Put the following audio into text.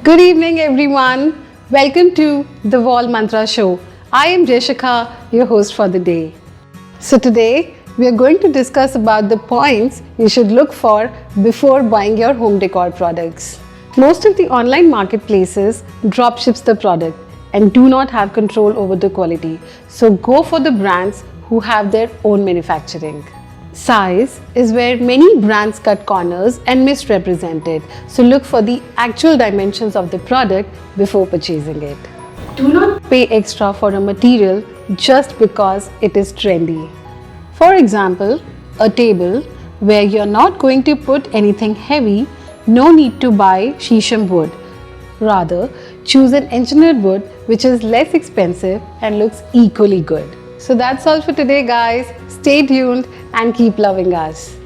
Good evening, everyone. Welcome to the WallMantra Show. I am Jeshika, your host for the day. So today we are going to discuss about the points you should look for before buying your home decor products. Most of the online marketplaces drop ships the product and do not have control over the quality. So go for the brands who have their own manufacturing. Size is where many brands cut corners and misrepresent it. So look for the actual dimensions of the product before purchasing it. Do not pay extra for a material just because it is trendy. For example, a table where you're not going to put anything heavy, no need to buy shisham wood. Rather, choose an engineered wood which is less expensive and looks equally good. So that's all for today, guys. Stay tuned and keep loving us.